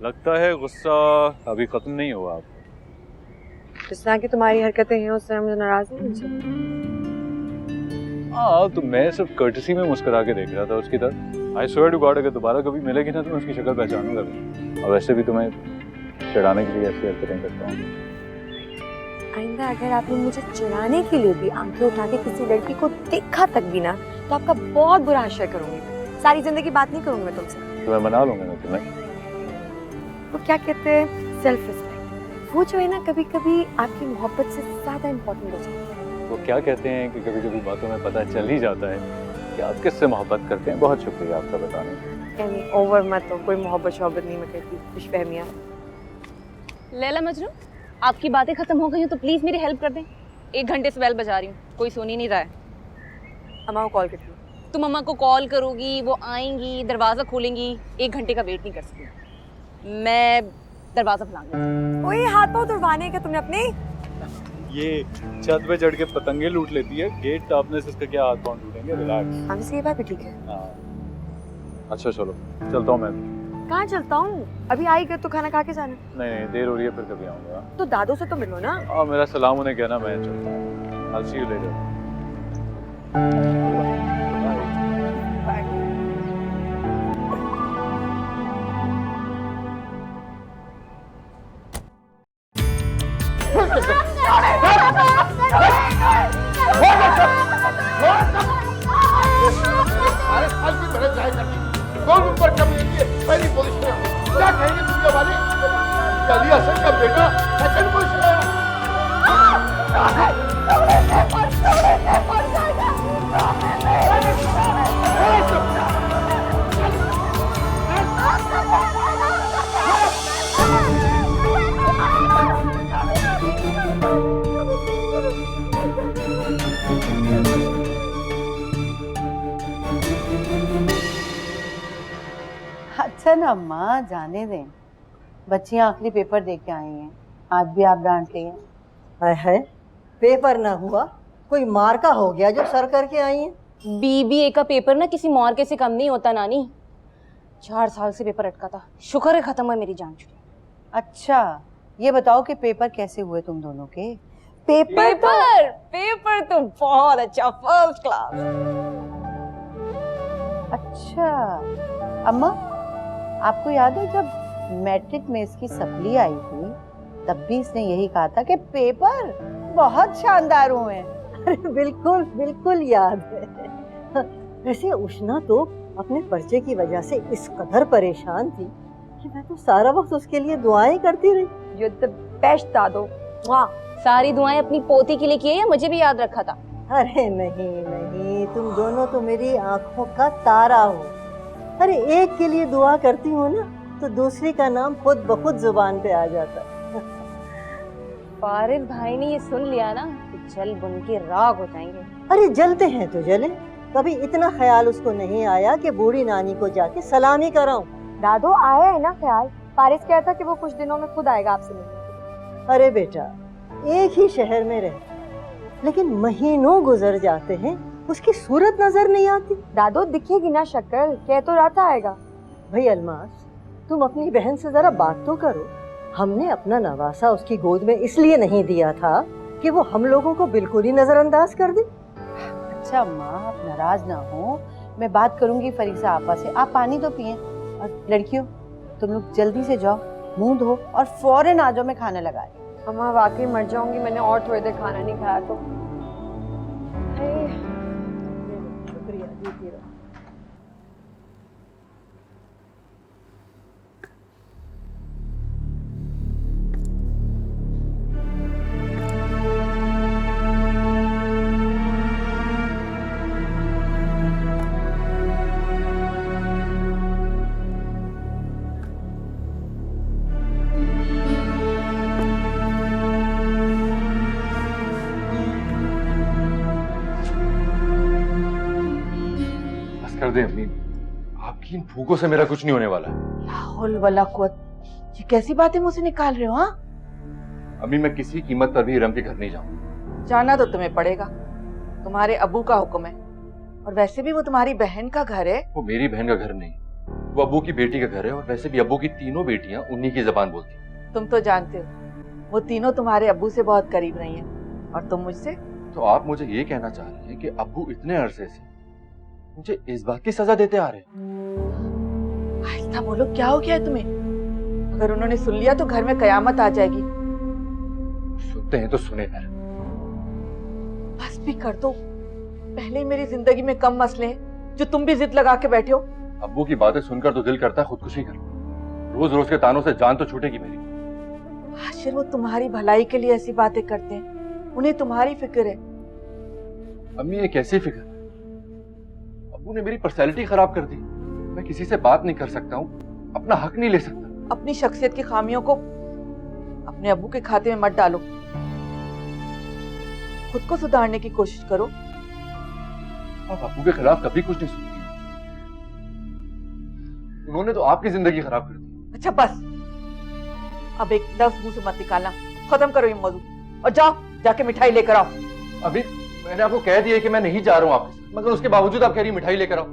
लगता है गुस्सा अभी खत्म नहीं हुआ आपको। जिस तरह की तुम्हारी हरकतें हैं उससे मुझे नाराज नहीं होना। हाँ तो मैं सिर्फ कर्टसी में मुस्कुरा के देख रहा था उसकी तरफ। आई स्वेयर टू गॉड अगर दोबारा कभी मिलेगी ना तो मैं उसकी शक्ल पहचानूंगा भी। और वैसे भी तुम्हें चिढ़ाने के लिए ऐसी हरकतें करता हूँ। आइंदा अगर आपने मुझे चिढ़ाने के लिए भी आंखें उठा के किसी लड़की को देखा तक भी ना तो आपका बहुत बुरा आशय करूंगी। सारी जिंदगी बात नहीं करूंगी मैं तुमसे। तो मैं मना लूंगा ना तुम्हें। वो क्या कहते हैं सेल्फ रिस्पेक्ट, वो जो है ना कभी कभी आपकी मोहब्बत से ज्यादा इम्पोर्टेंट हो जाती है। वो क्या कहते हैं कि कभी कभी बातों में पता चल ही जाता है कि आप किससे मोहब्बत करते हैं। बहुत शुक्रिया आपका बताने का। यानी ओवर मत हो, कोई मोहब्बत नहीं मैं कहती, खुशफहमियां। लैला मजनू, आपकी बातें खत्म हो गई हैं तो प्लीज मेरी हेल्प कर दें। 1 घंटे से बेल बजा रही हूँ, कोई सुन ही नहीं रहा है। अम्मा को कॉल करती हूँ। तुम मम्मा को कॉल करोगी, वो आएंगी, दरवाजा खोलेंगी, 1 घंटे का वेट नहीं कर सकती। मैं दरवाजा खुलाऊंगी। ओए हाथ पाँव तुड़वाने का तुमने अपने। ये छत पे चढ़ के पतंगे लूट लेती है, गेट टापने से इसका क्या हाथ पांव टूटेंगे। रिलैक्स। हम इसकी बात भी ठीक है। हाँ अच्छा चलो चलता हूँ मैं। कहाँ चलता हूँ? अभी आई गए तो खाना खा के जाना। नहीं देर हो रही है, फिर कभी आऊंगा। तो दादो से तो मिलो ना। हाँ मेरा सलाम उन्हें कहना, मैं चलता हूँ। I'll see you later. कौन ऊपर कम लीजिए पहली पोजीशन में हो। क्या कहेंगे दुनिया वाले? अली हसन का बेटा सेकंड पोजीशन में अच्छा ना अम्मा, जाने दें। बच्चियां आखिरी पेपर दे के आई हैं, आज भी आप डांट रही हैं। है पेपर ना हुआ, कोई मार्का हो गया जो सर करके आई है। बीबीए का पेपर ना किसी मार्के से कम नहीं होता नानी। 4 साल से पेपर अटका था, शुक्र है खत्म हुआ मेरी जान छुट्टी। अच्छा ये बताओ कि पेपर कैसे हुए तुम दोनों के? पेपर तो बहुत अच्छा, फर्स्ट क्लास। अच्छा अम्मा, आपको याद है जब मैट्रिक में इसकी सप्ली आई थी तब भी इसने यही कहा था कि पेपर बहुत शानदार हुए हैं। अरे बिल्कुल बिल्कुल याद है। वैसे उष्णा तो अपने पर्चे की वजह से इस कदर परेशान थी कि मैं तो सारा वक्त उसके लिए दुआएं करती रही। यू द बेस्ट दादो। वाह, सारी दुआएं अपनी पोती के लिए की है या मुझे भी याद रखा था? अरे नहीं नहीं, तुम दोनों तो मेरी आंखों का तारा हो। अरे एक के लिए दुआ करती हूँ ना तो दूसरी का नाम खुद ब खुद जुबान पे आ जाता। फारिद भाई ने ये सुन लिया ना तो जल बुन के राख हो जाएंगे। अरे जलते हैं तो जले, कभी इतना ख्याल उसको नहीं आया कि बूढ़ी नानी को जाके सलामी कराऊं। दादो आया है ना ख्याल। पारिस कहता कि वो कुछ दिनों में खुद आएगा आपसे मिलने। अरे बेटा, एक ही शहर में रहे लेकिन महीनों गुजर जाते हैं, उसकी सूरत नजर नहीं आती। दादो दिखेगी ना शक्ल, कह तो रहा था आएगा। भाई अलमास, तुम अपनी बहन से जरा बात तो करो। हमने अपना नवासा उसकी गोद में इसलिए नहीं दिया था कि वो हम लोगों को बिल्कुल ही नजरअंदाज कर दे। अच्छा अम्मा, आप नाराज ना हो, मैं बात करूंगी फरीसा आपा से। आप पानी तो पिए। और लड़कियों, तुम लोग जल्दी से जाओ, मुंह धो और फौरन आ जाओ, मैं खाना लगा रही हूं। अम्मा वाकई मर जाऊंगी, मैंने और थोड़ी देर खाना नहीं खाया तो। शुक्रिया, जीती रहो। कर दे अम्मी, आपकी इन फूकों से मेरा कुछ नहीं होने वाला। वला कुव्वत, ये कैसी बातें मुझसे निकाल रहे हो? हाँ अम्मी, मैं किसी कीमत पर भी इरम के घर नहीं जाऊंगा। जाना तो तुम्हें पड़ेगा, तुम्हारे अब्बू का हुक्म है। और वैसे भी वो तुम्हारी बहन का घर है। वो मेरी बहन का घर नहीं, वो अब्बू की बेटी का घर है और वैसे भी अब्बू की तीनों बेटियां उन्हीं की जबान बोलती हैं। तुम तो जानते हो वो तीनों तुम्हारे अब्बू से बहुत करीब रही हैं और तुम मुझसे। तो आप मुझे ये कहना चाह रही हैं कि अब्बू इतने अरसे से मुझे इस बात की सजा देते आ रहे हैं? आहिस्ता बोलो, क्या हो गया है तुम्हें? अगर उन्होंने सुन लिया तो घर में कयामत आ जाएगी। सुनते हैं तो सुने फिर। बस भी कर दो, पहले ही मेरी जिंदगी में कम मसले हैं जो तुम भी जिद लगा के बैठे हो। अब्बू की बातें सुनकर तो दिल करता है खुदकुशी कर। रोज रोज के तानों से जान तो छूटेगी मेरी। आशिर वो तुम्हारी भलाई के लिए ऐसी बातें करते हैं, उन्हें तुम्हारी फिक्र है। अम्मी ये कैसी फिक्र? अब्बू ने मेरी पर्सनैलिटी खराब कर दी। मैं किसी से बात नहीं कर सकता हूँ, अपना हक नहीं ले सकता। अपनी शख्सियत की खामियों को अपने अब्बू के खाते में मत डालो, खुद को सुधारने की कोशिश करो। आप अब्बू के खिलाफ कभी कुछ नहीं सुनती। उन्होंने तो आपकी जिंदगी खराब कर दी। अच्छा बस, अब एक लफ्ज मुंह से मत निकालना, खत्म करो ये मौजूद और जाओ जाके मिठाई लेकर आओ। अभी मैंने आपको कह दिया कि मैं नहीं जा रहा हूँ आपके साथ, मगर उसके बावजूद आप कह रही मिठाई लेकर आओ।